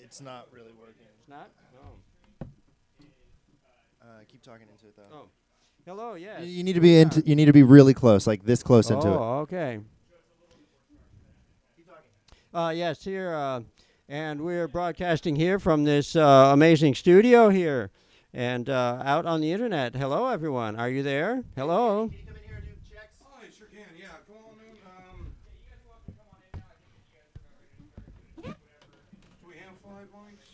It's not really working. It's not? Oh. Keep talking into it though. Oh. Hello, yes. You need to be you need to be really close, like this close into it. Oh, okay. Keep talking. Yes, here, and we're broadcasting here from this amazing studio here, and out on the internet. Hello, everyone. Are you there? Hello. Can you come in here and do checks? Oh, I sure can. Yeah, come on in. Do we have 5 mics?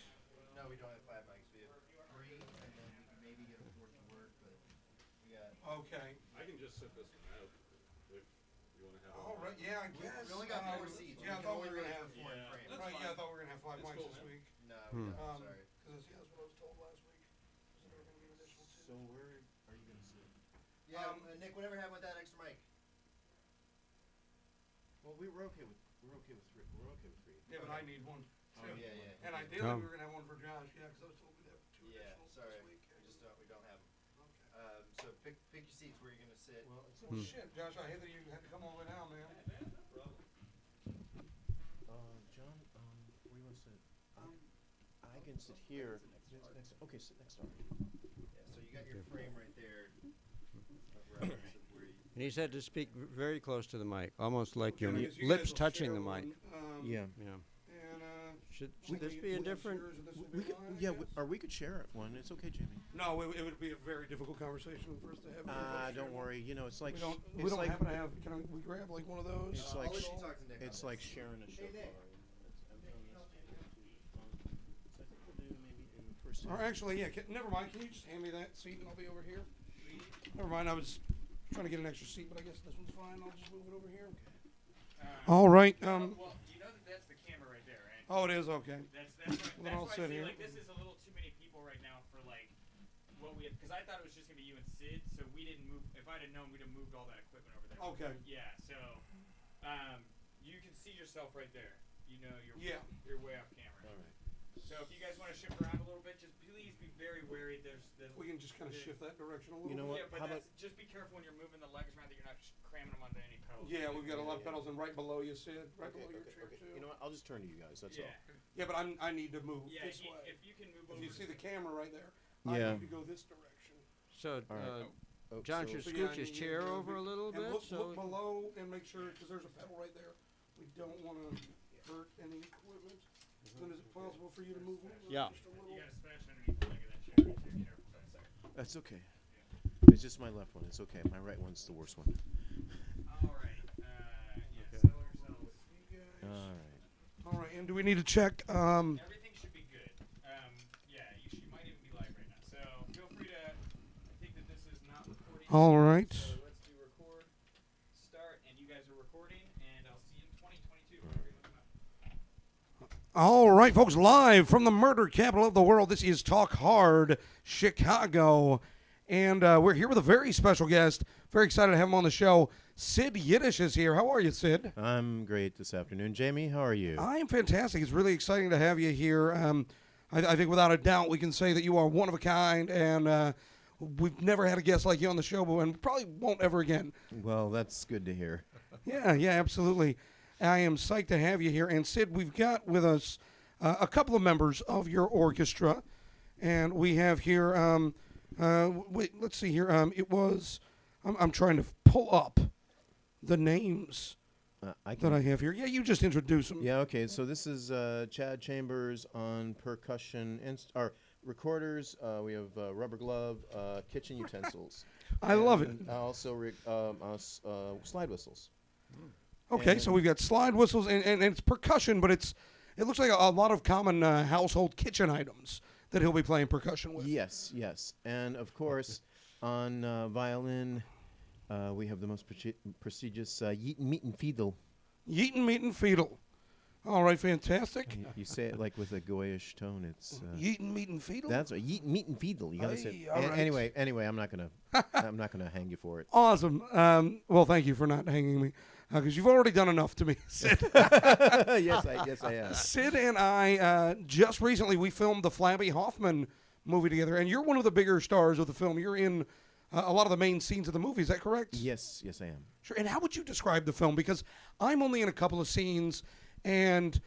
No, we don't have 5 mics. We have 3, and then we can maybe get a 4th to work, but we got. Okay. I can just sit this one out if you want to have. All right. Yeah, I guess. We only got 4 seats. Yeah, I thought we were gonna have 4 in frame. Right. Yeah, I thought we were gonna have 5 That's mics cool, this man. week. No, we don't. Sorry. Because that's what I was told last week. So there were gonna be an additional 2. So where are you gonna sit? Yeah, Nick, whatever happened with that extra mic? Well, we're okay with 3. We're okay with 3. Yeah, but I need one. Oh, too. yeah. And ideally, we were gonna have one for Josh. Yeah, because I was told we'd have 2 Yeah, additionals sorry. this week. We don't have them. Okay. So pick your seats where you're gonna sit. Well, it's Well, shit, Josh, I hate that you had to come all the way down, man. John, where you want to sit? I can sit here. Okay, sit next to Yeah, so you got your frame right there. Of reference of where you. And he said to speak very close to the mic, almost like your Okay, I guess you lips guys will touching share the mic. one. Yeah. Yeah. And Should this be indifferent? We could, or we could share it one. It's okay, Jamie. No, it would be a very difficult conversation for us to have. Don't worry. You know, it's like We don't happen to have. Can we grab like one of those? It's I'll like let you talk to Nick it's on like this. sharing a Hey, Nick. shofar. So I think we'll do maybe in the first. Or actually, yeah. Never mind. Can you just hand me that seat and I'll be over here? Never mind. I was trying to get an extra seat, but I guess this one's fine. I'll just move it over here. All right. Well, you know that's the camera right there, right? Oh, it is okay. That's Then I'll why I sit feel here. like this is a little too many people right now for like what we had, because I thought it was just gonna be you and Sid, so we didn't move. If I'd have known, we'd have moved all that equipment over there. Okay. Yeah. So, you can see yourself right there. You know you're way off camera. All right. So if you guys want to shift around a little bit, just please be very wary. There's We can just kind of shift that direction a little. You know bit. what? Yeah, but How just be careful when you're moving the legs around that you're not cramming them onto any pedals. Yeah, we've got a lot of Yeah. pedals, and right below you, Sid, right Okay, below your okay, chair okay. too. You know what? I'll just turn to you guys. That's Yeah. all. Yeah, but I need to move Yeah. this way. If you can move If over. you see the camera right there, Yeah. I need to go this direction. So, All right. Oh, John so- should So, yeah, scoot I his need chair to over a little And bit. look So below and make sure, because there's a pedal right there. We don't want to hurt any equipment. Then is it possible for you to move over Yeah. just a little? You gotta smash underneath the leg of that chair. Right there. Careful. Sorry. That's okay. It's just my left one. It's okay. My right one's the worst one. All right. Yeah. Settle yourselves. All right. All right, and do we need to check? Everything should be good. Yeah, you might even be live right now. So feel free to. I think that this is not recording. All right. So let's do record, start, and you guys are recording, and I'll see you in 2022. Whenever you're looking up. All right, folks, live from the murder capital of the world. This is Talk Hard Chicago, and we're here with a very special guest. Very excited to have him on the show. Sid Yiddish is here. How are you, Sid? I'm great this afternoon. Jamie, how are you? I am fantastic. It's really exciting to have you here. I think without a doubt we can say that you are one of a kind, and we've never had a guest like you on the show, and probably won't ever again. Well, that's good to hear. Yeah, absolutely. I am psyched to have you here. And Sid, we've got with us a couple of members of your orchestra, and we have here. Wait, let's see here. It was. I'm trying to pull up the names I that can. I have here. Yeah, you just introduce them. Yeah. Okay. So this is Chad Chambers on percussion or recorders. We have Rubber Glove, kitchen utensils. I love it. And also slide whistles. Okay, and- so we've got slide whistles and it's percussion, but it looks like a lot of common household kitchen items that he'll be playing percussion with. Yes, yes. And of course, on violin, we have the most prestigious Yitn Mitn Fidl. Yitn Mitn Fidl. All right, fantastic. You say it like with a goyish tone. It's Yitn Mitn Fidl. that's right. Yitn Mitn Fidl. You gotta say. Aye, all right. Anyway, I'm not gonna hang you for it. Awesome. Well, thank you for not hanging me, because you've already done enough to me, Sid. yes, I am. Sid and I just recently we filmed the Flabby Hoffman movie together, and you're one of the bigger stars of the film. You're in a lot of the main scenes of the movie. Is that correct? Yes, I am. Sure. And how would you describe the film? Because I'm only in a couple of scenes, and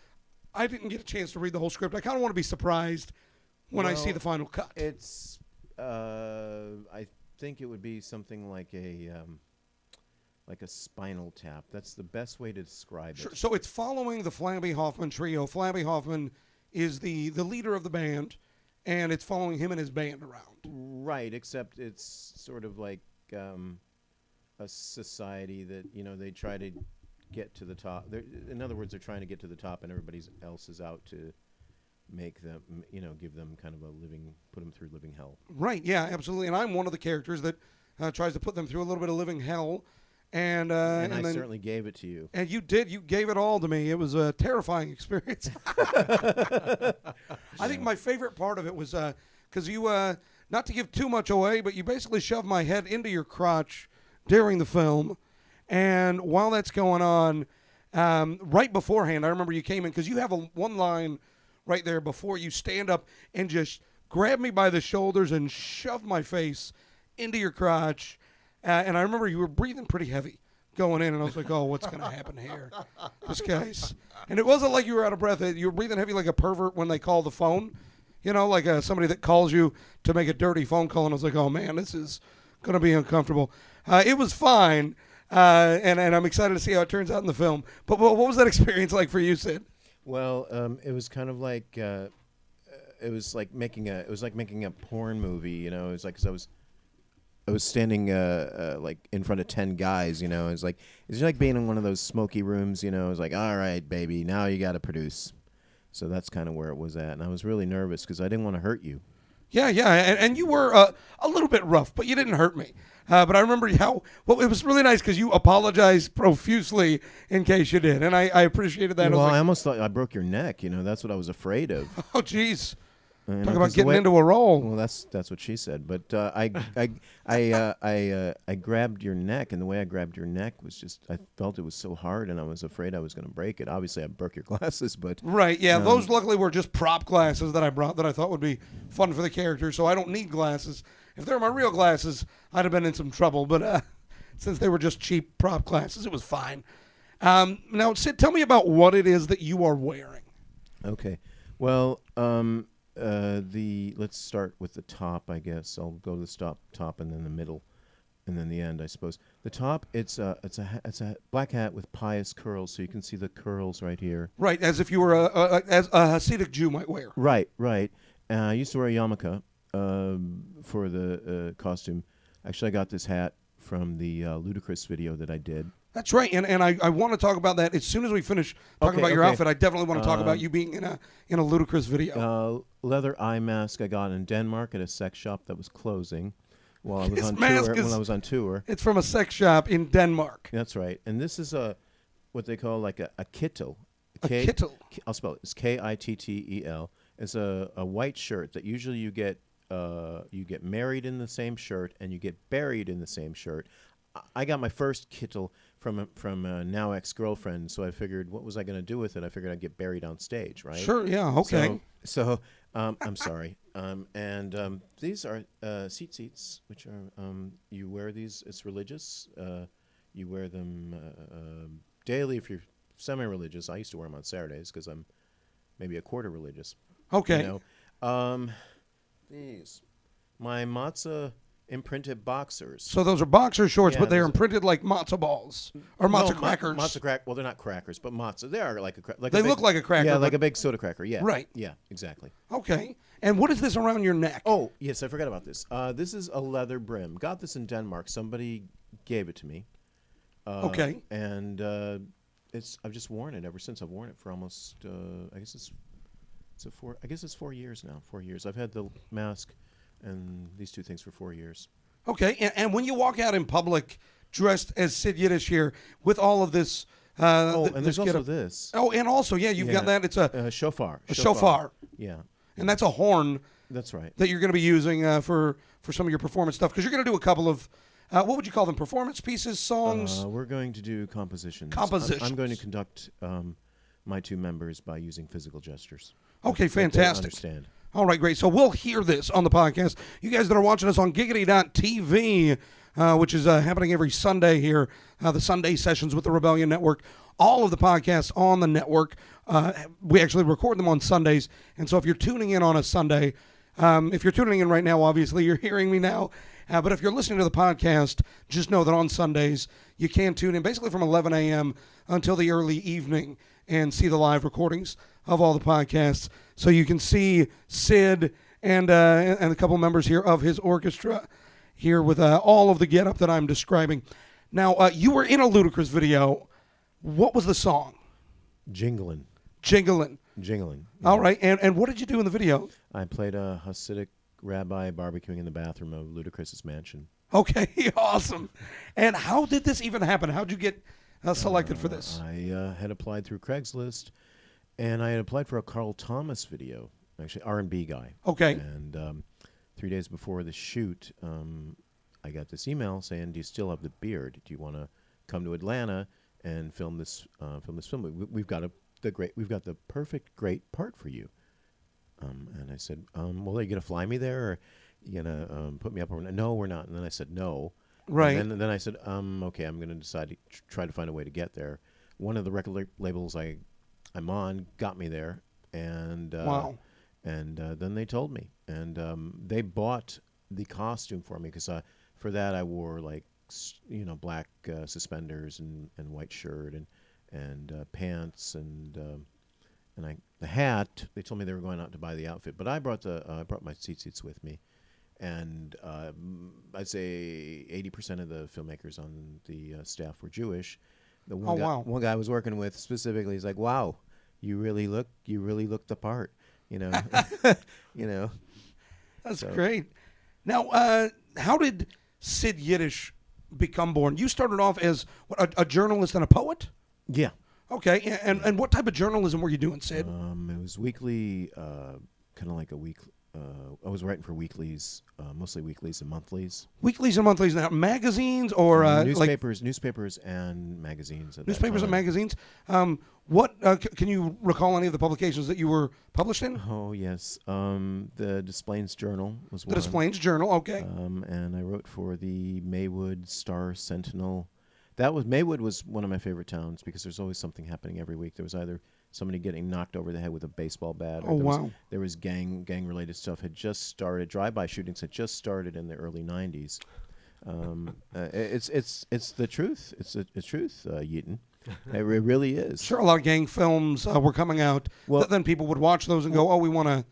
I didn't get a chance to read the whole script. I kind of want to be surprised when I see Well, the final cut. It's, I think it would be something like a Spinal Tap. That's the best way to describe Sure. it. So it's following the Flabby Hoffman trio. Flabby Hoffman is the leader of the band, and it's following him and his band around. Right, except it's sort of like a society that, they try to get to the top. In other words, they're trying to get to the top, and everybody else is out to make them, give them kind of put them through living hell. Right, yeah, absolutely. And I'm one of the characters that tries to put them through a little bit of living hell. And I then, certainly gave it to you. And you did. You gave it all to me. It was a terrifying experience. I think my favorite part of it was because you, not to give too much away, but you basically shoved my head into your crotch during the film. And while that's going on, right beforehand, I remember you came in because you have one line right there before you stand up and just grab me by the shoulders and shove my face into your crotch. And I remember you were breathing pretty heavy going in, and I was like, oh, what's going to happen here? This guy's. And it wasn't like you were out of breath. You were breathing heavy like a pervert when they call the phone, like somebody that calls you to make a dirty phone call. And I was like, oh, man, this is going to be uncomfortable. It was fine, and I'm excited to see how it turns out in the film. But what was that experience like for you, Sid? Well, it was kind of like it was like making a porn movie. It was like 'cause I was standing like in front of 10 guys, It was like being in one of those smoky rooms, It was like, all right, baby, now you got to produce. So that's kind of where it was at, and I was really nervous because I didn't want to hurt you. Yeah, and you were a little bit rough, but you didn't hurt me. But I remember it was really nice because you apologized profusely in case you did, and I appreciated that. Well, I was I like, almost thought I broke your neck. That's what I was afraid of. oh, jeez. Talk Talk about getting into a role. Well, that's what she said. But I grabbed your neck, and the way I grabbed your neck was just I felt it was so hard, and I was afraid I was going to break it. Obviously, I broke your glasses, but Right, yeah. Those luckily were just prop glasses that I brought that I thought would be fun for the character, so I don't need glasses. If they were my real glasses, I'd have been in some trouble. But since they were just cheap prop glasses, it was fine. Now, Sid, tell me about what it is that you are wearing. Okay. Well, let's start with the top, I guess. I'll go to the top, and then the middle, and then the end, I suppose. The top, it's a black hat with pious curls, so you can see the curls right here. Right, as if you were as a Hasidic Jew might wear. Right. I used to wear a yarmulke for the costume. Actually, I got this hat from the Ludacris video that I did. That's right, and I want to talk about that as soon as we finish talking about your outfit. I definitely want to talk about you being in a Ludacris video. Leather eye mask I got in Denmark at a sex shop that was closing while I was This on mask tour. is- When I was on tour, It's from a sex shop in Denmark. that's right. And this is what they call like a kittel. A kittel. I'll spell it. It's Kittel. It's a white shirt that usually you get married in the same shirt and you get buried in the same shirt. I got my first kittel from a now ex-girlfriend, so I figured, what was I going to do with it? I figured I'd get buried on stage, right? Sure, yeah, okay. So I'm sorry. And these are seats, which are you wear these. It's religious. You wear them daily if you're semi-religious. I used to wear them on Saturdays because I'm maybe a quarter religious. Okay. These my matzah imprinted boxers. So those are boxer shorts, Yeah, but they're those are- imprinted like matzo balls or matzo No, crackers. Well, they're not crackers, but matzah. They are like a cracker. They look like a cracker, Yeah, but- like a big soda cracker. Yeah. Right. Yeah, exactly. Okay. And what is this around your neck? Oh, yes, I forgot about this. This is a leather brim. Got this in Denmark. Somebody gave it to me. Okay. And I've just worn it ever since. I've worn it for almost I guess it's 4 years now. 4 years. I've had the mask and these two things for 4 years. Okay. And when you walk out in public dressed as Sid Yiddish here with all of this And this there's also getup- this. Oh, and also, yeah, you've got Yeah. that. It's a Shofar. shofar. Yeah. And that's a horn That's right. that you're going to be using for some of your performance stuff, because you're going to do a couple of what would you call them? Performance pieces, songs. We're going to do compositions. Compositions. I'm going to conduct my two members by using physical gestures. Okay, that they fantastic. understand. All right, great. So we'll hear this on the podcast. You guys that are watching us on Giggity.tv, which is happening every Sunday here, the Sunday sessions with the Rebellion Network. All of the podcasts on the network, we actually record them on Sundays. And so if you're tuning in on a Sunday, if you're tuning in right now, obviously you're hearing me now. But if you're listening to the podcast, just know that on Sundays you can tune in basically from 11 a.m. until the early evening and see the live recordings of all the podcasts. So you can see Sid and a couple members here of his orchestra here with all of the getup that I'm describing. Now, you were in a Ludacris video. What was the song? Jingling. Jingling. Jingling. All right. And what did you do in the video? I played a Hasidic rabbi barbecuing in the bathroom of Ludacris's mansion. Okay, awesome. And how did this even happen? How did you get selected for this? I had applied through Craigslist, and I had applied for a Carl Thomas video, actually R&B guy. Okay. And 3 days before the shoot, I got this email saying, "Do you still have the beard? Do you want to come to Atlanta and film this film? We've got the perfect great part for you." And I said, "Well, are you gonna fly me there, or are you gonna put me up over?" "No, we're not." And then I said, "No." Right. And then I said, "Okay, I'm gonna decide to try to find a way to get there." One of the record labels I'm on got me there, and Wow. And then they told me, and they bought the costume for me because for that I wore black suspenders and white shirt and pants and the hat. They told me they were going out to buy the outfit, but I brought my seats with me, and I'd say 80% of the filmmakers on the staff were Jewish. The one guy, wow. one guy I was working with specifically, he's like, "Wow, you really look the part," you know. You know. That's So- great. Now, how did Sid Yiddish become born? You started off as a journalist and a poet? Yeah. Okay, and what type of journalism were you doing, Sid? It was weekly, kind of like a week. I was writing for weeklies, mostly weeklies and monthlies. Weeklies and monthlies now, magazines or Newspapers and magazines. At that newspapers and time. magazines. What can you recall any of the publications that you were published in? Oh yes, the Displains Journal was The one. Displains Journal. Okay. And I wrote for the Maywood Star Sentinel. Maywood was one of my favorite towns because there's always something happening every week. There was either somebody getting knocked over the head with a baseball bat, or Oh, wow. there was gang related stuff had just started. Drive-by shootings had just started in the early '90s. It's the truth. It's the truth, Yitn. It really is. Sure, a lot of gang films were coming out. Well- Then people would watch those and go, "Oh, we want to."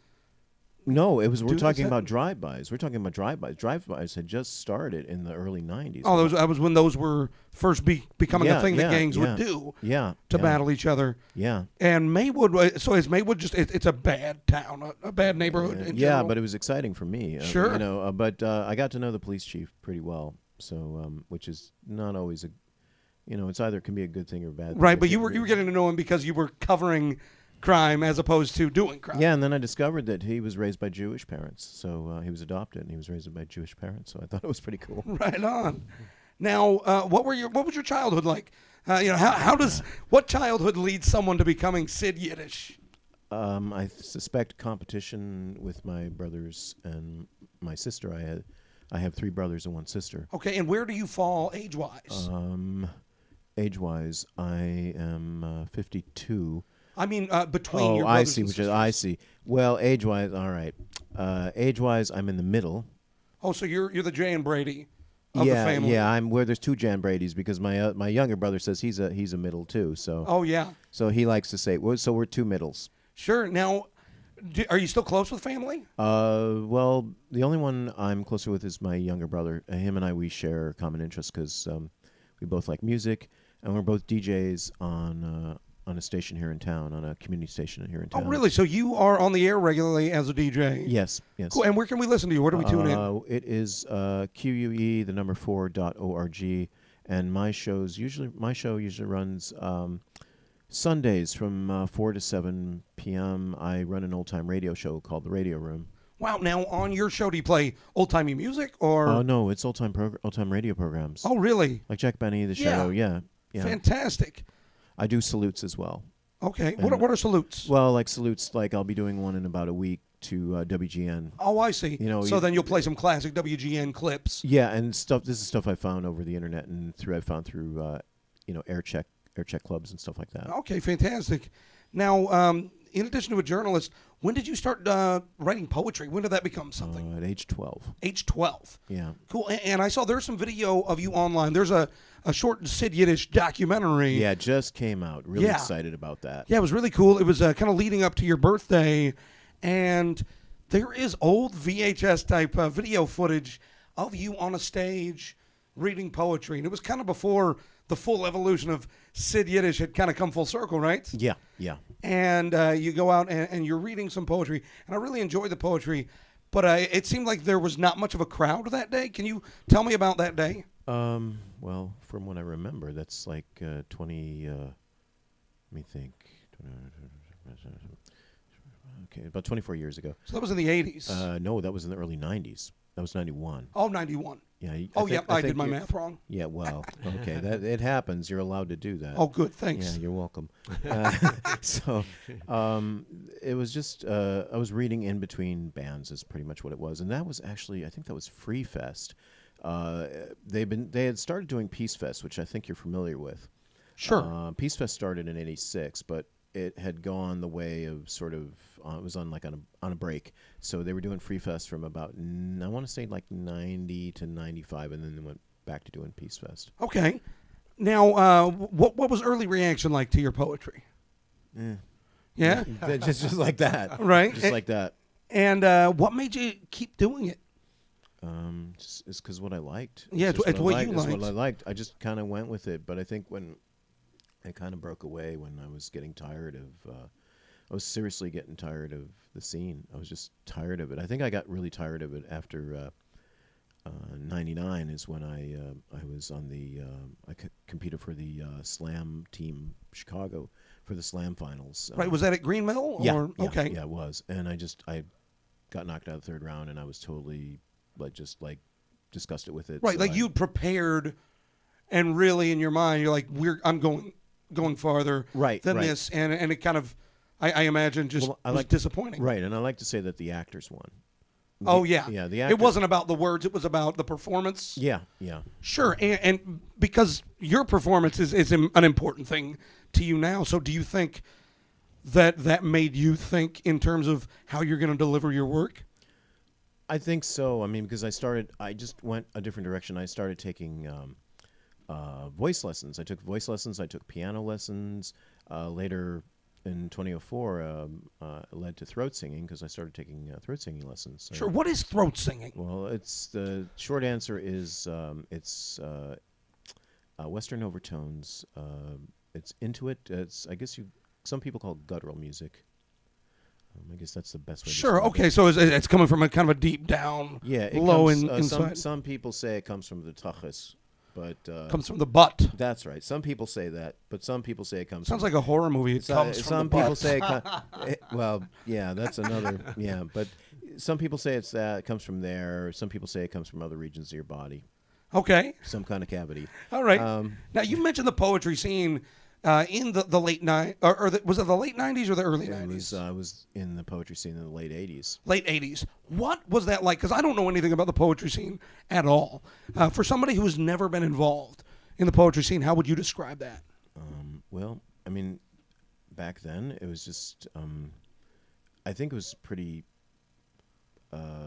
No, we're this talking about happen? drive-bys. We're talking about drive-bys. Drive-bys had just started in the early '90s. Oh, that was when those were first becoming a thing that gangs would do Yeah. to battle each other. Yeah. And Maywood, so is Maywood just? It's a bad town, a bad neighborhood. In Yeah, general? but it was exciting for me. Sure. But I got to know the police chief pretty well, so which is not always it's either can be a good thing or a bad thing. Right, but you were getting to know him because you were covering crime as opposed to doing crime. Yeah, and then I discovered that he was raised by Jewish parents. So he was adopted, and he was raised by Jewish parents. So I thought it was pretty cool. Right on. Now, what was your childhood like? What childhood leads someone to becoming Sid Yiddish? I suspect competition with my brothers and my sister. I have 3 brothers and 1 sister. Okay, and where do you fall age-wise? Age-wise, I am 52. I mean, between your I brothers see. and sisters. I see. Well, age-wise, all right. Age-wise, I'm in the middle. Oh, so you're the Jay and Brady of the family. Yeah, I'm where there's 2 Jan Bradys because my younger brother says he's a middle too. So Oh, yeah. so he likes to say so we're 2 middles. Sure. Now, are you still close with family? Well, the only one I'm closer with is my younger brother. Him and we share common interests because we both like music, and we're both DJs on a station here in town, on a community station here in town. Oh, really? So you are on the air regularly as a DJ? Yes. Cool. And where can we listen to you? Where do we tune in? It is QUE4.org, and my show usually runs Sundays from 4 to 7 p.m. I run an old-time radio show called The Radio Room. Wow. Now, on your show, do you play old-timey music or? No, it's old-time radio programs. Oh, really? Like Jack Benny, The Yeah. Shadow, yeah. Fantastic. I do salutes as well. Okay. And- What are salutes? Well, like salutes, like I'll be doing one in about a week to WGN. Oh, I see. You know, so then you'll play some classic WGN clips. Yeah, and stuff. This is stuff I found over the internet and I found through air check clubs and stuff like that. Okay, fantastic. Now, in addition to a journalist, when did you start writing poetry? When did that become something? At age 12. Age 12. Yeah. Cool. And I saw there's some video of you online. There's a short Sid Yiddish documentary. Yeah, it just came out. Really Yeah. excited about that. Yeah, it was really cool. It was kind of leading up to your birthday, and there is old VHS type video footage of you on a stage reading poetry, and it was kind of before the full evolution of Sid Yiddish had kind of come full circle, right? Yeah, yeah. And you go out and you're reading some poetry, and I really enjoyed the poetry, but it seemed like there was not much of a crowd that day. Can you tell me about that day? Well, from what I remember, that's like 20. Let me think. Okay, about 24 years ago. So that was in the 80s. No, that was in the early 90s. That was 91. Oh, 91. Yeah. I did my math wrong. Yeah, well, okay, that it happens. You're allowed to do that. Oh, good. Thanks. Yeah, you're welcome. So, it was just I was reading in between bands is pretty much what it was, and that was actually I think that was Free Fest. They had started doing Peace Fest, which I think you're familiar with. Sure. Peace Fest started in '86, but it had gone the way of sort of it was on a break. So they were doing Free Fest from about I want to say like 90 to 95, and then they went back to doing Peace Fest. Okay. Now, what was early reaction like to your poetry? Yeah? just like that. Right. Just like that. And what made you keep doing it? It's because what I liked. Yeah, it's what you liked. It's what I liked. I just kind of went with it. But I think when it kind of broke away when I was getting tired of, I was seriously getting tired of the scene. I was just tired of it. I think I got really tired of it after 99 is when I was on the, competed for the Slam team Chicago for the Slam finals. Right, was that at Green Mill? Yeah, Okay. Yeah, it was. And I got knocked out of the third round, and I was totally disgusted with it. Right, so like you prepared, and really in your mind you're like, I'm going farther than this, and it kind of, I imagine, just was disappointing. Right, and I like to say that the actors won. Oh yeah, yeah. It wasn't about the words; it was about the performance. Yeah, yeah. Sure, and because your performance is an important thing to you now. So, do you think that made you think in terms of how you're going to deliver your work? I think so. I mean, because I just went a different direction. I started taking voice lessons. I took voice lessons. I took piano lessons. Later in 2004, led to throat singing because I started taking throat singing lessons. So, Sure. What is throat singing? well, the short answer is it's Western overtones. It's intuit. I guess some people call it guttural music. I guess that's the best way to Sure. describe Okay. it. So it's coming from a kind of a deep down, Yeah, low inside. inside. Some people say it comes from the tachas, but Comes from the butt. that's right. Some people say that, but some people say it comes. Sounds from, like a horror movie. It comes from some the people butt. say well, yeah, that's another. Yeah, but some people say it comes from there. Some people say it comes from other regions of your body, Okay. some kind of cavity. All right. Um, Now you mentioned the poetry scene in the late was it the late 90s or the early 90s? I was in the poetry scene in the late '80s. Late 80s. What was that like? Because I don't know anything about the poetry scene at all. For somebody who has never been involved in the poetry scene, how would you describe that? Well, I mean, back then it was just. I think it was pretty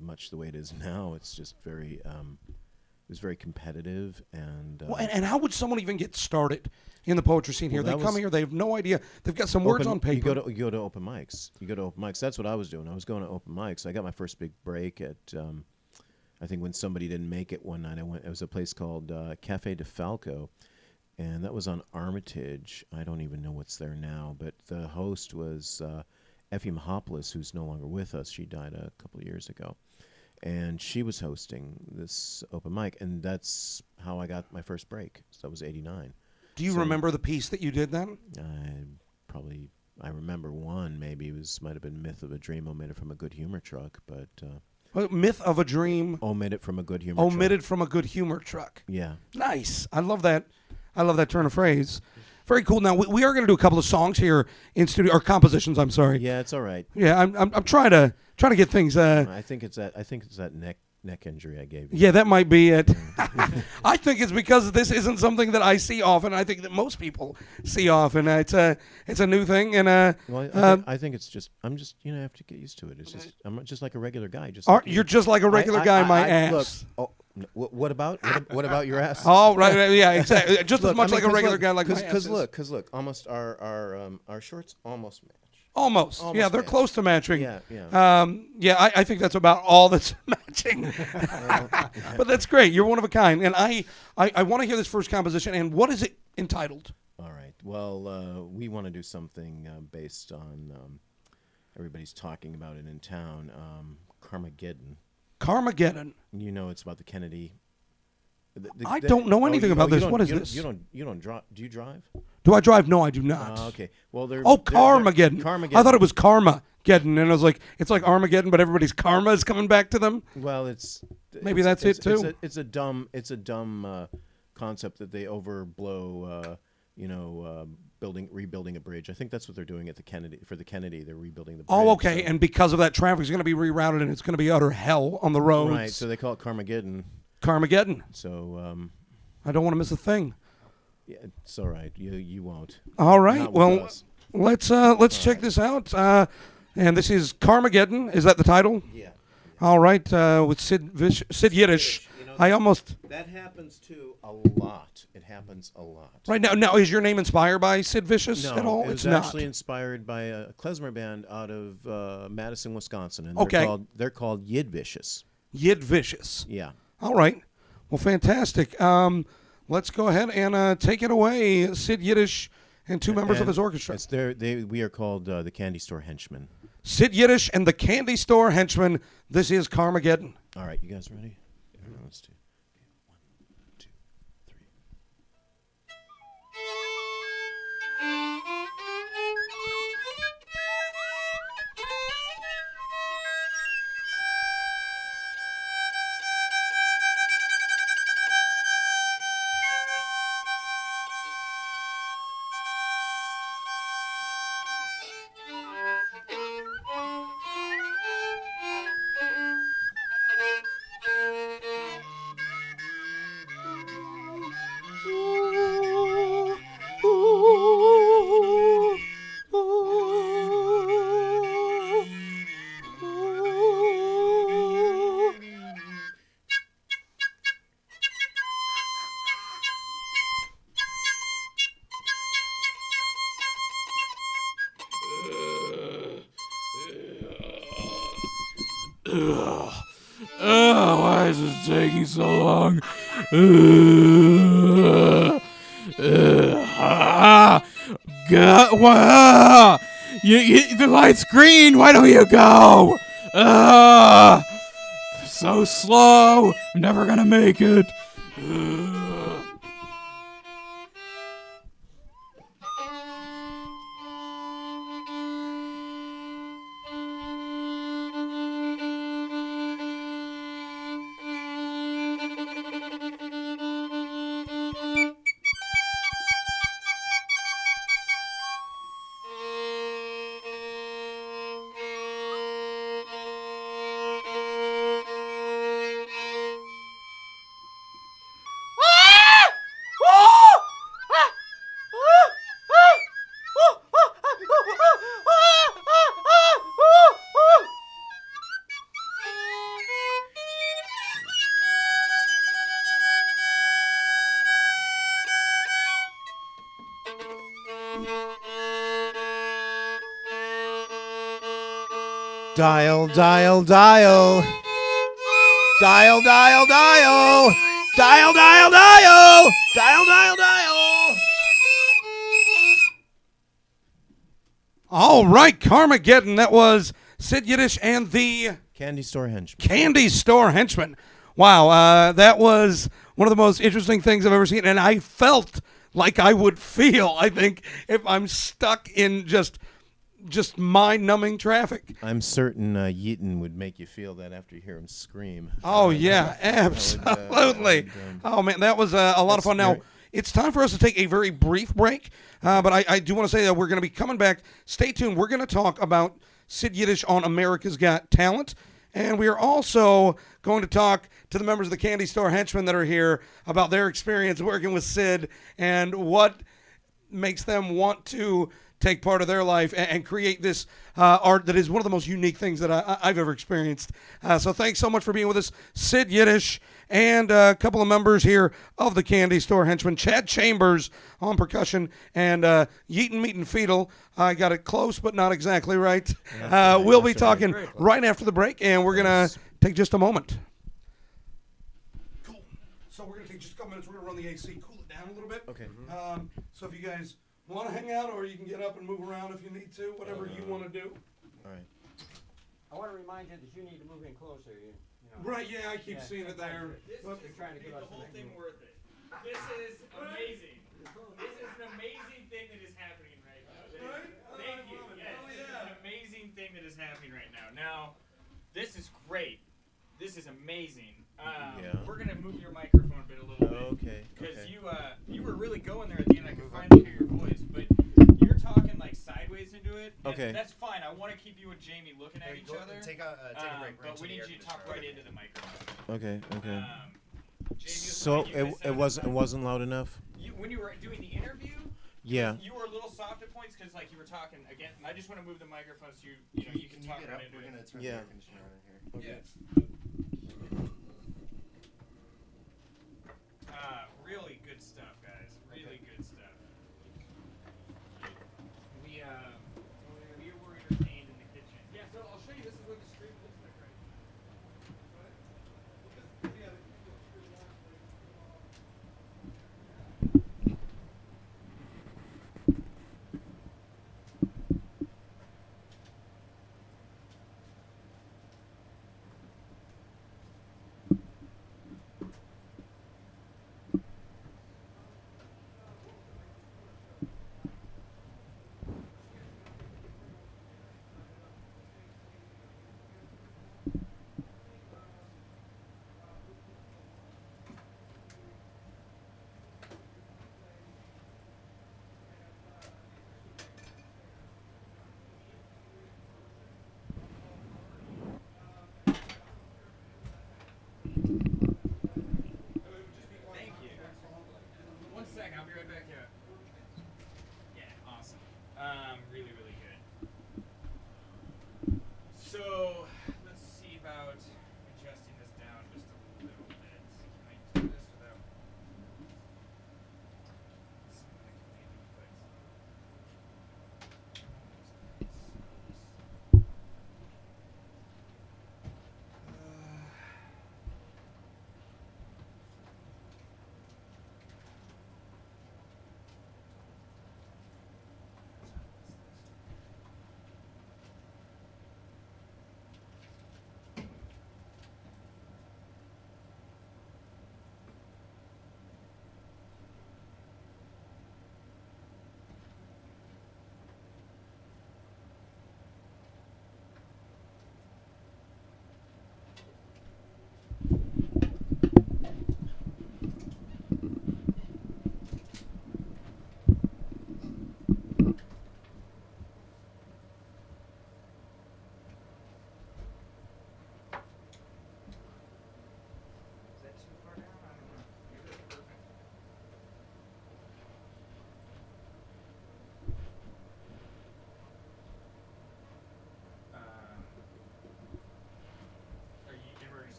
much the way it is now. It's just very. It was very competitive and. Well, and how would someone even get started in the poetry scene here? Well, They come here, they have no idea. They've got some words on paper. You go to open mics. You go to open mics. That's what I was doing. I was going to open mics. I got my first big break at. I think when somebody didn't make it one night, I went. It was a place called Cafe de Falco, and that was on Armitage. I don't even know what's there now, but the host was Effie Mahopoulos, who's no longer with us. She died a couple of years ago. And she was hosting this open mic, and that's how I got my first break. So that was '89. Do you remember the piece that you did then? I remember one. Maybe might have been "Myth of a Dream," omitted from a Good Humor truck, but Myth of a Dream. omitted from a Good Humor. Omitted from a Good Humor truck. Yeah. Nice. I love that. I love that turn of phrase. Very cool. Now we are going to do a couple of songs here in studio, or compositions. I'm sorry. Yeah, it's all right. Yeah, I'm trying to get things. I think it's that neck injury I gave you. Yeah, that might be it. I think it's because this isn't something that I see often. I think that most people see often. It's a new thing, and Well, I think it's just I have to get used to it. It's just I'm just like a regular guy. You're just like a regular guy, my ass. Look, what about your ass? Oh, right, yeah, exactly. Just as much like a regular guy, like my ass. Because look, almost our shorts almost match. Almost. Yeah, they're match. close to matching. Yeah. I think that's about all that's matching. But that's great. You're one of a kind. And I want to hear this first composition. And what is it entitled? All right. Well, we want to do something based on everybody's talking about it in town, Carmageddon. Carmageddon. You know, it's about the Kennedy. I don't know anything about this. What is this? You don't drive. Do you drive? Do I drive? No, I do not. Okay. Well, Carmageddon. Carmageddon. I thought it was Karmageddon, and I was like, it's like Armageddon, but everybody's karma is coming back to them. Well, Maybe that's it too. It's a dumb concept that they overblow. Rebuilding a bridge. I think that's what they're doing at the Kennedy. They're rebuilding the bridge. Oh, okay. And because of that, traffic's going to be rerouted, and it's going to be utter hell on the roads. Right. So they call it Carmageddon. Carmageddon. So I don't want to miss a thing. yeah, it's all right. You won't. All right. Not with Well, us. let's check this out. And this is Carmageddon. Is that the title? Yeah. All right. With Sid Yiddish. You know, I almost that happens too a lot. It happens a lot. right now. Now, is your name inspired by Sid Vicious No, at all? it was It's not. actually inspired by a klezmer band out of Madison, Wisconsin, and Okay. they're called Yidvicious. Yidvicious. Yeah. All right. Well, fantastic. Let's go ahead and take it away. Sid Yiddish and two members of his orchestra. We are called the Candy Store Henchmen. Sid Yiddish and the Candy Store Henchmen. This is Carmageddon. All right, you guys ready? Everyone, let's do. Okay, 1, 2, 3. Why is it taking so long? God, the light's green. Why don't you go? So slow. I'm never gonna make it. Dial, dial, dial. Dial, dial, dial. Dial, dial, dial. Dial, dial, dial. All right, Carmageddon. That was Sid Yiddish and the Candy Store Henchmen. Candy Store Henchmen. Wow, that was one of the most interesting things I've ever seen, and I felt like I would feel, I think, if I'm stuck in just mind-numbing traffic. I'm certain Yitn would make you feel that after you hear him scream. Oh, yeah, absolutely. Oh, man, that was a lot of fun. Now, it's time for us to take a very brief break. But I do want to say that we're going to be coming back. Stay tuned. We're going to talk about Sid Yiddish on America's Got Talent. And we are also going to talk to the members of the Candy Store Henchmen that are here about their experience working with Sid and what makes them want to take part of their life and create this art that is one of the most unique things that I've ever experienced. So thanks so much for being with us, Sid Yiddish, and a couple of members here of the Candy Store Henchmen, Chad Chambers on percussion, and Yitn Mitn Fidl. I got it close, but not exactly right. We'll be talking right after the break, and we're going to take just a moment. Cool. So we're going to take just a couple minutes. We're going to run the AC, cool it down a little bit. Okay. So if you guys want to hang out, or you can get up and move around if you need to, whatever you want to do. All right. I want to remind you that you need to move in closer. You know. Right, yeah, I keep seeing it there. This But- is trying to made give the us whole the thing next worth it. This is amazing. This is an amazing thing that is happening right now. Right? Thank you. love it. Yes, Hell this is yeah. an amazing thing that is happening right now. Now, this is great. This is amazing. Yeah. We're gonna move your microphone a bit, a little bit. Okay. Because Okay. you were really going there at the end. I could finally hear your voice, but you're talking like sideways into it. And Okay. That's fine. I want to keep you and Jamie looking at each other. Take a break. But we need you to talk right into the microphone. Okay. Okay. Jamie, So it wasn't loud enough. When you were doing the interview, Yeah. you were a little soft at points because like you were talking again. And I just want to move the microphone so you can talk get right up? into We're it. gonna turn Yeah. the air conditioner on in here. Yeah. Really good stuff, guys. Really good stuff. We were entertained in the kitchen. Yeah, so I'll show you. This is what the street looks like right now.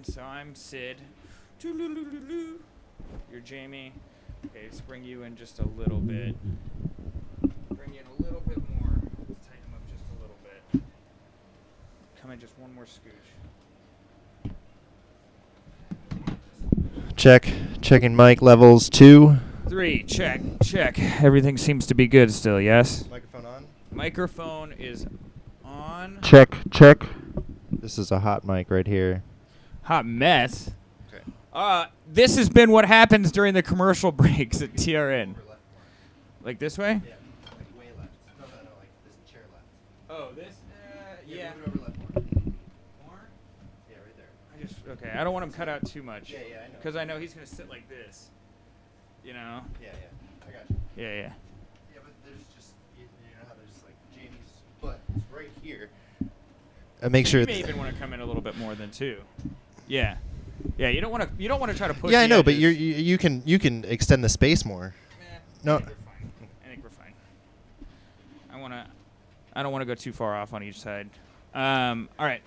So I'm Sid. You're Jamie. Okay, let's bring you in just a little bit. Bring you in a little bit more. Let's tighten them up just a little bit. Come in just one more scooch. Checking mic levels 2. 3, check. Everything seems to be good still, yes? Microphone on. Microphone is on. Check. This is a hot mic right here. Hot mess. Okay. This has been what happens during the commercial breaks at TRN. Like this way? Yeah, like way left. No, like this chair left. Oh, this? Yeah. Move it over left more. More? Yeah, right there. Okay, I don't want him cut out too much. Yeah, I know. Because I know he's going to sit like this. You know? Yeah, I got you. Yeah. Yeah, but there's just, you know how there's like Jamie's butt is right here. Make sure. You may even want to come in a little bit more than 2. Yeah. Yeah, you don't want to try to push. Yeah, I the know, but edges. you can extend the space more. No. I think we're fine. I don't want to go too far off on each side. All right.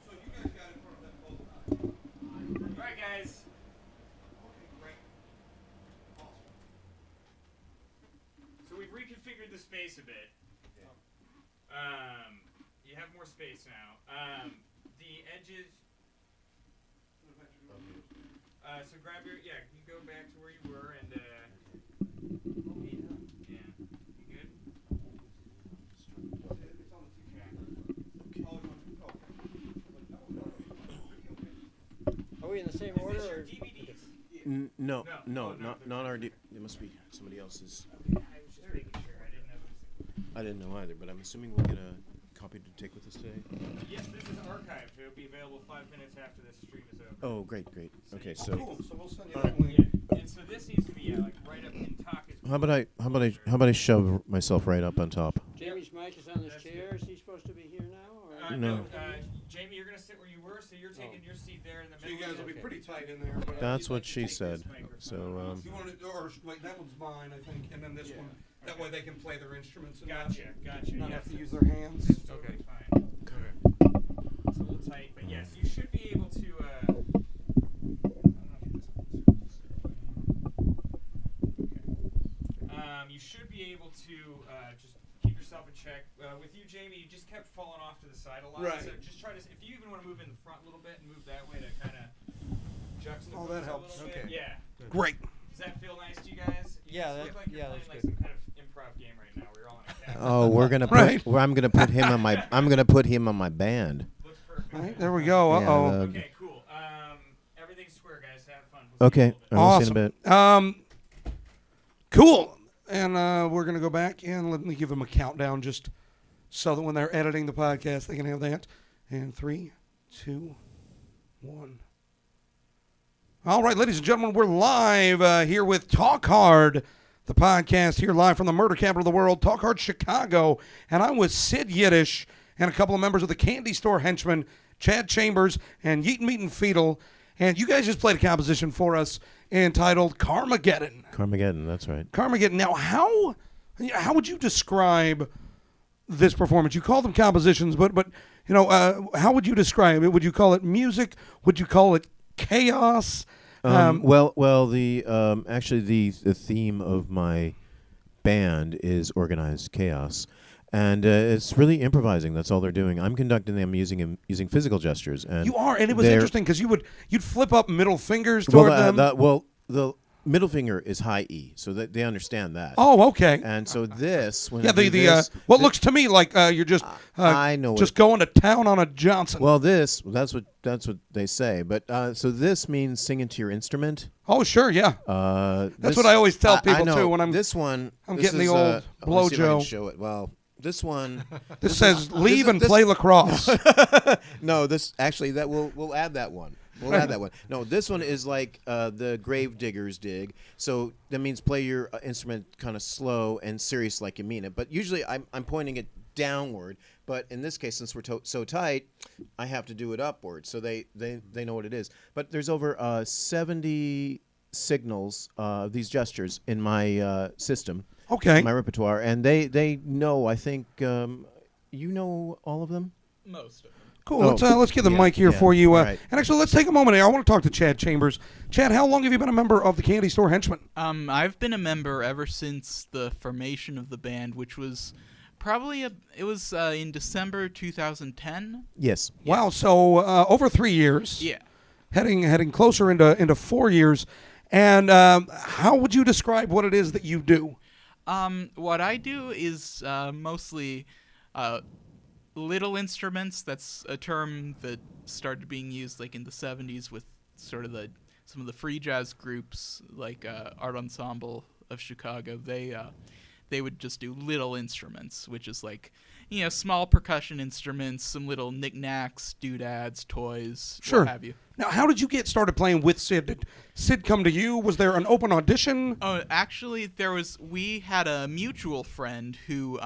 So you guys got in front of that both times. All right, guys. Okay, great. Awesome. So we've reconfigured the space a bit. You have more space now. The edges. So grab your, you go back to where you were and, yeah, you good? It's on the Are we in the same Is order? this your Or? DVDs? No, No. not our. It must be somebody else's. I was just making sure. I didn't know. I didn't know either, but I'm assuming we'll get a copy to take with us today. Yes, this is archived. It'll be available 5 minutes after this stream is over. Oh, great. Okay, so Cool. So we'll send you Alright. that link. Yeah, and so this needs to be like right up in Taka's. how about I shove myself right up on top? Jamie's mic is on this chair. Is he supposed to be here now? Or? No. Jamie, you're gonna sit where you were, so you're taking your seat there in the So you middle. guys will be Okay. pretty tight in there. But That's you'd what like to she take this said. microphone So off. you want to, or wait, that one's mine, I think, and then this one. That way they can play their instruments and Gotcha. not Yes. have to use their hands. It's totally fine. Okay. It's a little tight, but yes, you should be able to. I don't know if okay. You should be able to just keep yourself in check. With you, Jamie, you just kept falling off to the side a lot. Right. So just try to. If you even want to move in the front a little bit and move that way to kind of juxtapose. Oh, that a helps. little bit. Okay. Yeah. Great. Does that feel nice to you guys? You Yeah, just that- look like you're yeah, playing that's like good. some kind of improv game right now. We're all in a cabin. Oh, we're gonna put. Right. I'm gonna put him on my. I'm gonna put him on my band. Looks perfect. All right, there we go. Uh oh. Yeah, Okay, cool. Everything's square, guys. Have fun. We'll see you Okay. in a little bit. We'll see you in a bit. Cool. And we're gonna go back and let me give them a countdown, just so that when they're editing the podcast, they can have that. And 3, 2, 1. All right, ladies and gentlemen, we're live here with Talk Hard, the podcast here live from the murder capital of the world, Talk Hard Chicago. And I'm with Sid Yiddish and a couple of members of the Candy Store Henchmen, Chad Chambers and Yitn Mitn Fidl. And you guys just played a composition for us entitled Carmageddon. Carmageddon. That's right. Carmageddon. Now, how would you describe this performance? You call them compositions, but how would you describe it? Would you call it music? Would you call it chaos? Actually, the theme of my band is organized chaos, and it's really improvising. That's all they're doing. I'm conducting them using physical gestures. And You are, and it was they're- interesting because you'd flip up middle fingers toward them. The middle finger is high E, so that they understand that. Oh, okay. And so this, when Yeah, I do the this, what looks to me like you're just I know just going to town on a Johnson. well, that's what they say. But so this means sing into your instrument. Oh, sure, yeah. That's what I always tell people, know. too, when I'm this one. I'm this getting the is, old let me see if I can blowjo. Show it. Well, this one. This says leave and this- play lacrosse. No, this actually that we'll add that one. We'll add that one. No, this one is like the grave diggers dig. So that means play your instrument kind of slow and serious, like you mean it. But usually I'm pointing it downward. But in this case, since we're so tight, I have to do it upward. So they know what it is. But there's over 70 signals, these gestures in my system, Okay. my repertoire, and they know. I think you know all of them. Most of them. Cool. Oh, Let's get the yeah, mic here yeah. for you. All right. And actually, let's take a moment here. I want to talk to Chad Chambers. Chad, how long have you been a member of the Candy Store Henchmen? I've been a member ever since the formation of the band, which was probably in December 2010. Yes. Wow. So over 3 years. Yeah. Heading closer into 4 years. And how would you describe what it is that you do? What I do is mostly little instruments. That's a term that started being used like in the 70s with sort of some of the free jazz groups like Art Ensemble of Chicago. They would just do little instruments, which is like, small percussion instruments, some little knickknacks, doodads, toys, Sure. what have you. Now, how did you get started playing with Sid? Did Sid come to you? Was there an open audition? Oh, actually, we had a mutual friend who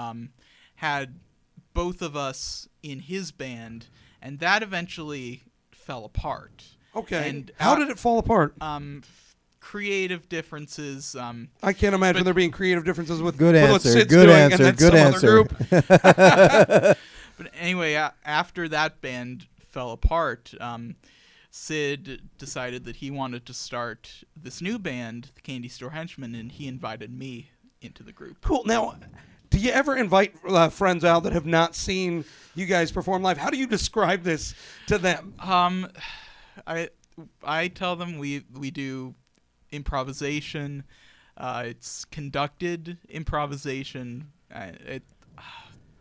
had both of us in his band, and that eventually fell apart. Okay. And how did it fall apart? Creative differences. I can't imagine there being creative differences with Good what answer. Sid's Good doing answer. and then Good some answer. other group. But anyway, after that band fell apart, Sid decided that he wanted to start this new band, the Candy Store Henchmen, and he invited me into the group. Cool. Now, do you ever invite friends out that have not seen you guys perform live? How do you describe this to them? I tell them we do improvisation. It's conducted improvisation.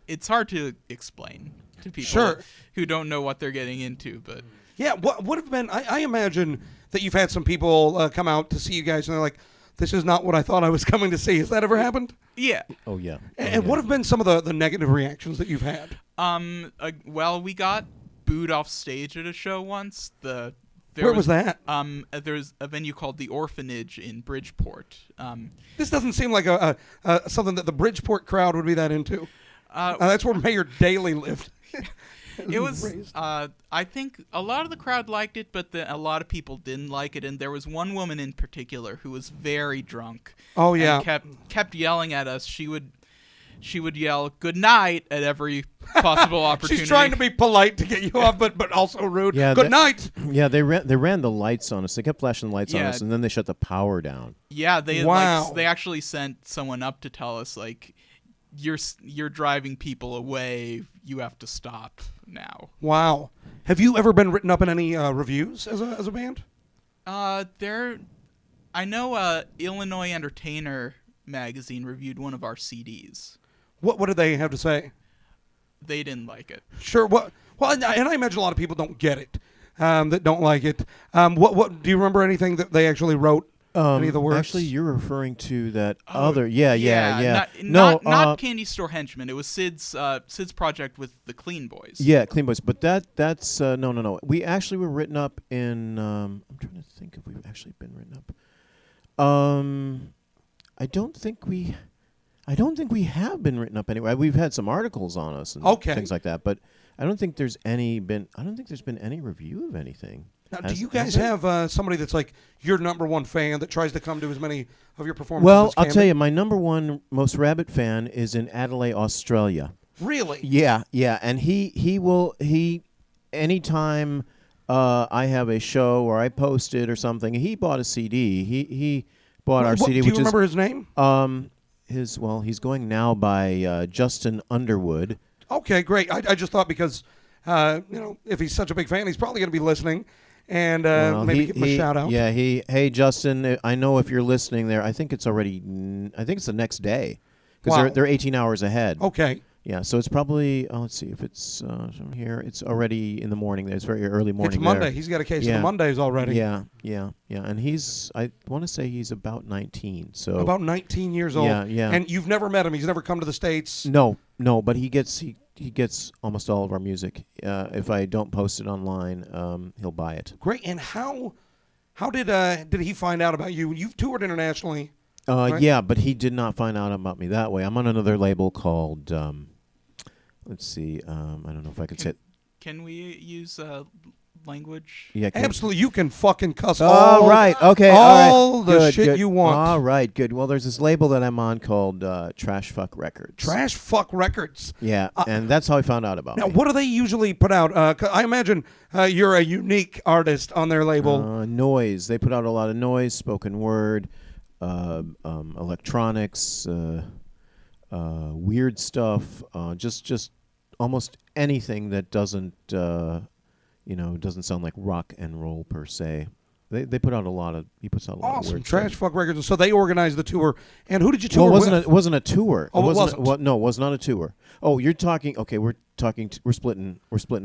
It's hard to explain to people who don't know what they're getting into, but Yeah, what would have been? I imagine that you've had some people come out to see you guys, and they're like, "This is not what I thought I was coming to see." Has that ever happened? yeah. Oh yeah. And what have been some of the negative reactions that you've had? Well, we got booed off stage at a show once. Where was that? There's a venue called the Orphanage in Bridgeport. This doesn't seem like a something that the Bridgeport crowd would be that into. That's where Mayor Daley lived. It was. I think a lot of the crowd liked it, but a lot of people didn't like it. And there was one woman in particular who was very drunk. Oh yeah. And kept yelling at us. She would yell "good night" at every possible opportunity. She's trying to be polite to get you off, but also rude. Yeah, Good night. Yeah, they ran the lights on us. They kept flashing lights on us, and then they shut the power down. Yeah, they Wow. they actually sent someone up to tell us like, you're driving people away. You have to stop now. Wow. Have you ever been written up in any reviews as a band? I know Illinois Entertainer magazine reviewed one of our CDs. What did they have to say? They didn't like it. Sure. Well, and I imagine a lot of people don't get it, that don't like it. What do you remember anything that they actually wrote? Any of the words? Actually, you're referring to that other. Yeah. Not Candy Store Henchmen. It was Sid's project with the Clean Boys. Yeah, Clean Boys. But that's no. We actually were written up in. I'm trying to think if we've actually been written up. I don't think we have been written up anyway. We've had some articles on us and things like that, but I don't think there's been any review of anything. Now, do you guys have somebody that's like your number one fan that tries to come to as many of your performances Well, as I'll can? tell you, my number one most rabid fan is in Adelaide, Australia. Really? Yeah, and he will anytime I have a show or I post it or something, he bought a CD. He bought our CD. Do you remember his name? He's going now by Justin Underwood. Okay, great. I just thought because if he's such a big fan, he's probably going to be listening, and maybe give him a shout out. Yeah, hey Justin, I know if you're listening there. I think it's the next day because they're 18 hours ahead. Okay. Yeah, so it's probably. Let's see if it's from here. It's already in the morning. It's very early morning. It's Monday. There. He's got a case of the Mondays already. Yeah. And I want to say he's about 19. So about 19 years old. Yeah. And you've never met him. He's never come to the States. No, but he gets almost all of our music. If I don't post it online, he'll buy it. Great. And how did he find out about you? You've toured internationally. Right? Yeah, but he did not find out about me that way. I'm on another label called. Let's see. I don't know if I could say it. Can we use language. Yeah. Absolutely, you can fucking cuss Oh, right. Okay. all the good, shit good. you want. All right. Good. Well, there's this label that I'm on called Trash Fuck Records. Trash fuck records. Yeah, and that's how I found out about Now, me. what do they usually put out? 'Cause I imagine you're a unique artist on their label. Noise. They put out a lot of noise, spoken word, electronics, weird stuff. Just almost anything that doesn't doesn't sound like rock and roll per se. They put out a lot of. He puts out a lot of Awesome. weird Trash stuff. fuck records. And so they organized the tour. And who did you tour Well, with? it wasn't a tour. Oh, it wasn't? No, it was not a tour. Oh, you're talking. Okay, we're talking. We're splitting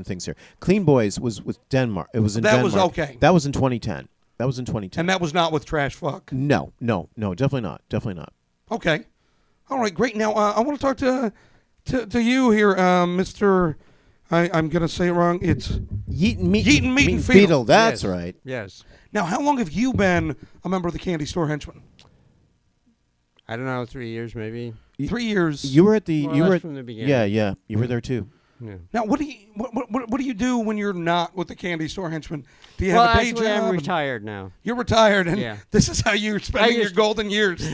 things here. Clean Boys was with Denmark. It was in That Denmark. was okay. That was in 2010. That was in 2010. And that was not with Trash fuck. No, definitely not. Okay. All right, great. Now, I want to talk to you here, Mr. I'm going to say it wrong. It's Yitn Mitn Fidl. That's Yes. right. Yes. Now, how long have you been a member of the Candy Store Henchmen? I don't know, 3 years maybe. 3 years. You were at the. More or you less were at, from the beginning. Yeah. You were there too. Yeah. Now, what do you do when you're not with the Candy Store Henchmen? Do you Well, have a day actually, job? I'm retired now. You're retired, and Yeah. this is how you're spending your used- golden years.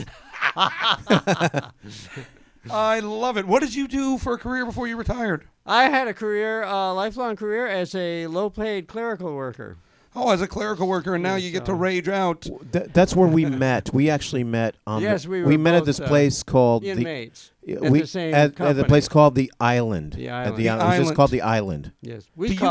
I love it. What did you do for a career before you retired? I had a career, lifelong career as a low-paid clerical worker. Oh, as a clerical worker, and now you get to rage out. That's where we met. We actually met. Yes, we met at both, this place called Inmates the. at the same at the company. place called the Island. The At Island. the The Island. It was Island. just called the Island. Yes.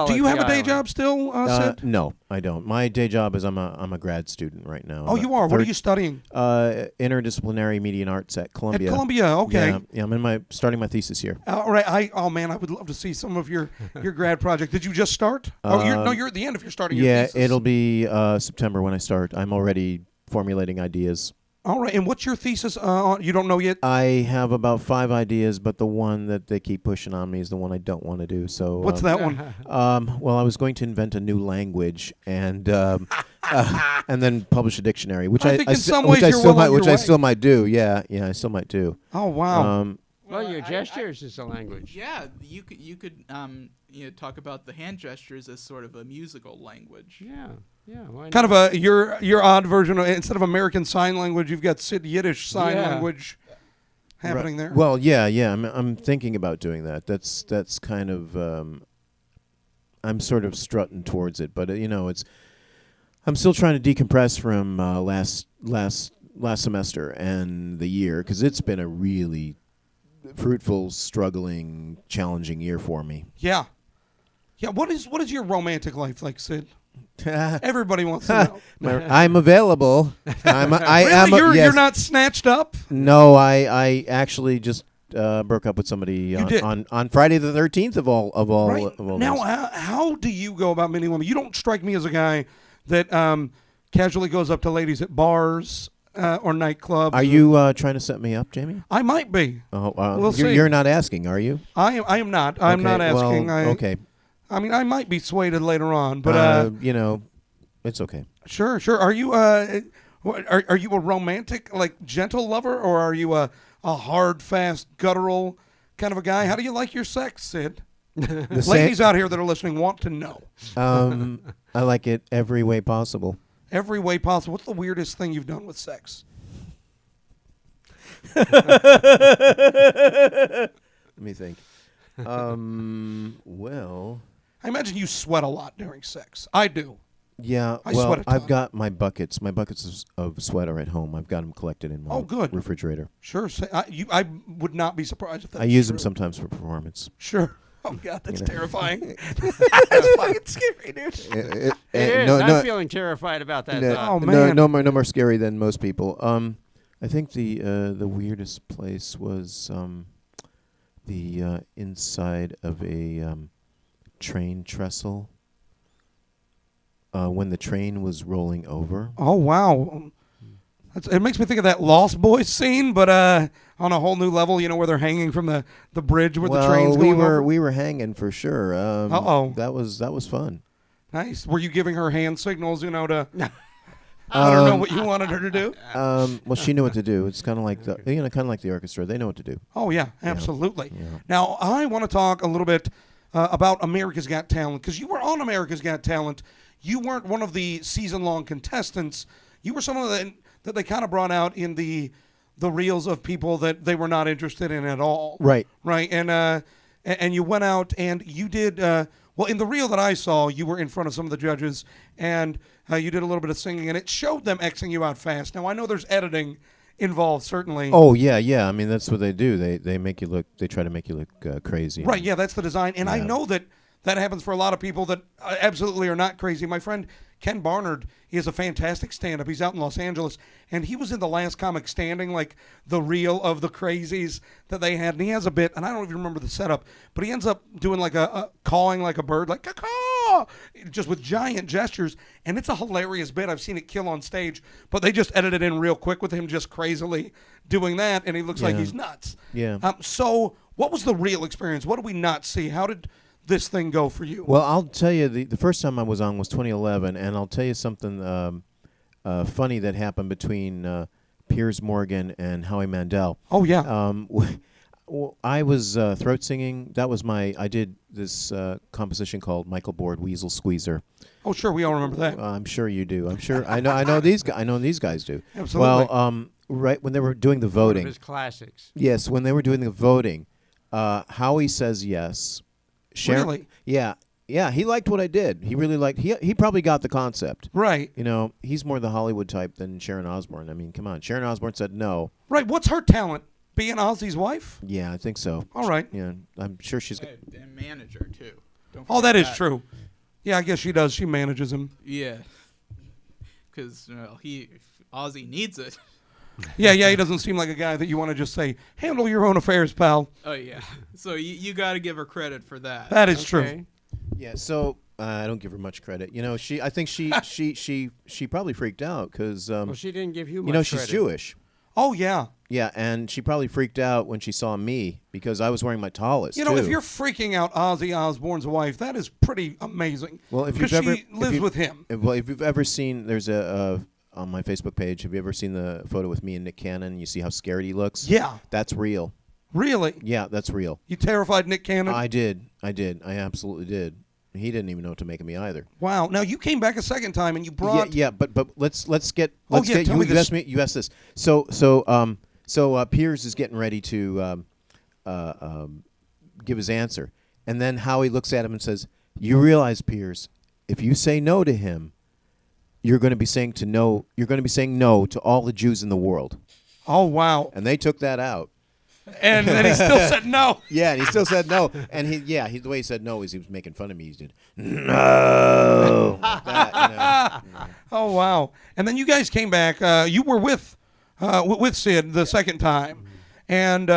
Do you have a day job still, Sid? No, I don't. My day job is I'm a grad student right now. Oh, you are. What are you studying? Interdisciplinary media and arts at Columbia. At Columbia, okay. Yeah, I'm starting my thesis here. All right. Oh man, I would love to see some of your grad project. Did you just start? You're at the end if you're starting your Yeah, thesis. it'll be September when I start. I'm already formulating ideas. All right. And what's your thesis on? You don't know yet? I have about 5 ideas, but the one that they keep pushing on me is the one I don't want to do. So What's that one? Well, I was going to invent a new language and then publish a dictionary, which I think in some ways you're well on your way. still might do. Yeah, I still might do. Oh wow. Well, your gestures is a language. Yeah, you could talk about the hand gestures as sort of a musical language. Yeah, why Kind not? of your odd version of, instead of American Sign Language, you've got Sid Yiddish Sign Yeah. Language happening there. Well, yeah. I'm thinking about doing that. That's kind of I'm sort of strutting towards it, but I'm still trying to decompress from last semester and the year because it's been a really fruitful, struggling, challenging year for me. Yeah. What is your romantic life like, Sid? Everybody wants to know. I'm available. Really? You're not snatched up? No, I actually just broke up with somebody did? on Friday the 13th of all Right. of all Now, days. how do you go about meeting women? You don't strike me as a guy that casually goes up to ladies at bars or nightclubs. Are you trying to set me up, Jamie? I might be. Oh, We'll see. you're not asking, are you? I am not. I'm not Okay, well, asking. okay. I mean, I might be swayed later on, but it's okay. sure. Are you are you a romantic, like gentle lover, or are you a hard, fast, guttural kind of a guy? How do you like your sex, Sid? Ladies out here that are listening want to know. I like it every way possible. Every way possible. What's the weirdest thing you've done with sex? Let me think. Well, I imagine you sweat a lot during sex. I do. yeah. I sweat a ton. I've got my buckets of sweat are at home. I've got them collected in my good. refrigerator. Sure. I would not be surprised if that I was use true. them sometimes for performance. Sure. Oh, God, that's You know. terrifying. That's fucking scary, dude. It is. I'm feeling terrified about that. thought. Oh, man. No more scary than most people. I think the weirdest place was the inside of a train trestle when the train was rolling over. Oh, wow. It makes me think of that Lost Boys scene, but on a whole new level, where they're hanging from the bridge where the train's going over. We were hanging for sure. Uh-oh. That was fun. Nice. Were you giving her hand signals, to... I don't know what you wanted her to do. Well, she knew what to do. It's kind of like the orchestra. They know what to do. Oh, yeah, absolutely. Yeah. Now, I want to talk a little bit about America's Got Talent, because you were on America's Got Talent. You weren't one of the season-long contestants. You were someone that they kind of brought out in the reels of people that they were not interested in at all. Right. Right. And you went out and you did, well, in the reel that I saw, you were in front of some of the judges, and you did a little bit of singing, and it showed them Xing you out fast. Now, I know there's editing involved, certainly. Oh yeah. I mean, that's what they do. They make you look. They try to make you look crazy. Right, yeah, that's the design. And I Yeah. know that happens for a lot of people that absolutely are not crazy. My friend Ken Barnard, he is a fantastic stand-up. He's out in Los Angeles, and he was in the Last Comic Standing, like the reel of the crazies that they had. And he has a bit, and I don't even remember the setup, but he ends up doing like a cawing like a bird, like caw, just with giant gestures. And it's a hilarious bit. I've seen it kill on stage, but they just edited it in real quick with him just crazily doing that, and he looks like Yeah. he's nuts. Yeah. So what was the real experience? What did we not see? How did this thing go for you? Well, I'll tell you, the first time I was on was 2011, and I'll tell you something funny that happened between Piers Morgan and Howie Mandel. Oh, yeah. I was throat singing. That was I did this composition called Michael Board Weasel Squeezer. Oh, sure, we all remember that. I'm sure you do. I'm sure. I know these guys. I know these guys do. Absolutely. Well, right when they were doing the One of voting. his classics. Yes, when they were doing the voting, Howie says yes. Really? Yeah. He liked what I did. He really liked. He probably got the concept. Right. You know, he's more the Hollywood type than Sharon Osbourne. I mean, come on. Sharon Osbourne said no. Right. What's her talent? Being Ozzy's wife? Yeah, I think so. All right. Yeah, I'm sure she's. And manager too. Don't Oh, forget that is true. Yeah, I guess she does. She manages him. Yeah. Because Ozzy needs it. Yeah, he doesn't seem like a guy that you want to just say, handle your own affairs, pal. Oh yeah. So you got to give her credit for that. That is true. Okay. Yeah, so I don't give her much credit. You know, I think she probably freaked out because Well, she didn't give you much you know she's credit. Jewish. Oh, yeah. Yeah, and she probably freaked out when she saw me because I was wearing my tallest. You know, too. if you're freaking out Ozzy Osbourne's wife, that is pretty amazing. Well, if because you've ever she lives with him. If you've ever seen, there's on my Facebook page. Have you ever seen the photo with me and Nick Cannon? You see how scared he looks. Yeah. That's real. Really? Yeah, that's real. You terrified Nick Cannon? I did. I absolutely did. He didn't even know what to make of me either. Wow. Now, you came back a second time and you brought... Yeah, but let's get Oh, yeah, tell me you this. asked me. You asked this. So Piers is getting ready to give his answer, and then Howie looks at him and says, "You realize, Piers, if you say no to him, you're going to be saying no. You're going to be saying no to all the Jews in the world." Oh, wow. And they took that out. And then he still said no. Yeah, and he still said no. And the way he said no is he was making fun of me. He did no. Like that, you know. Oh, wow. And then you guys came back. You were with Sid the second time. And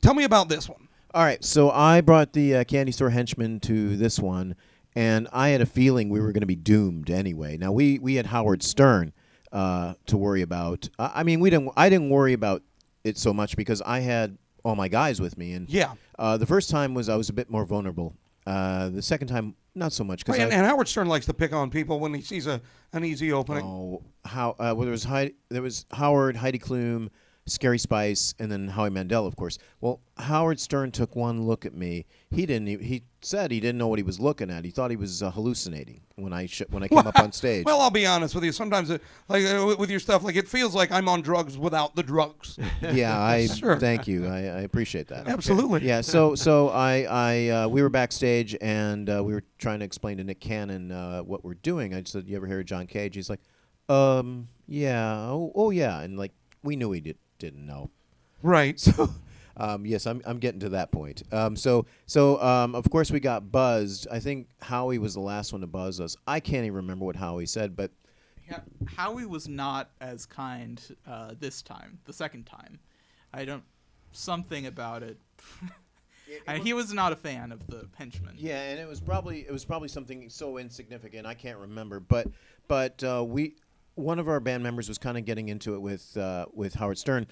tell me about this one. All right, so I brought the candy store Henchmen to this one, and I had a feeling we were going to be doomed anyway. Now we had Howard Stern to worry about. I mean, I didn't worry about it so much because I had all my guys with me, and Yeah. the first time I was a bit more vulnerable. The second time, not so much. And Howard Stern likes to pick on people when he sees an easy opening. Oh, well, there was Howard, Heidi Klum, Scary Spice, and then Howie Mandel, of course. Well, Howard Stern took one look at me. He said he didn't know what he was looking at. He thought he was hallucinating when I came up on stage. Well, I'll be honest with you. Sometimes, with your stuff, it feels like I'm on drugs without the drugs. Yeah, Sure. thank you. I appreciate that. Absolutely. Yeah, so we were backstage and we were trying to explain to Nick Cannon what we're doing. I said, "You ever hear of John Cage?" He's like, yeah, oh yeah," and we knew he didn't know. Right. So, yes, I'm getting to that point. So of course we got buzzed. I think Howie was the last one to buzz us. I can't even remember what Howie said, but Yeah, Howie was not as kind this time, the second time. Something about it. He was not a fan of the Henchmen. yeah, and it was probably something so insignificant I can't remember. But one of our band members was kind of getting into it with Howard Stern,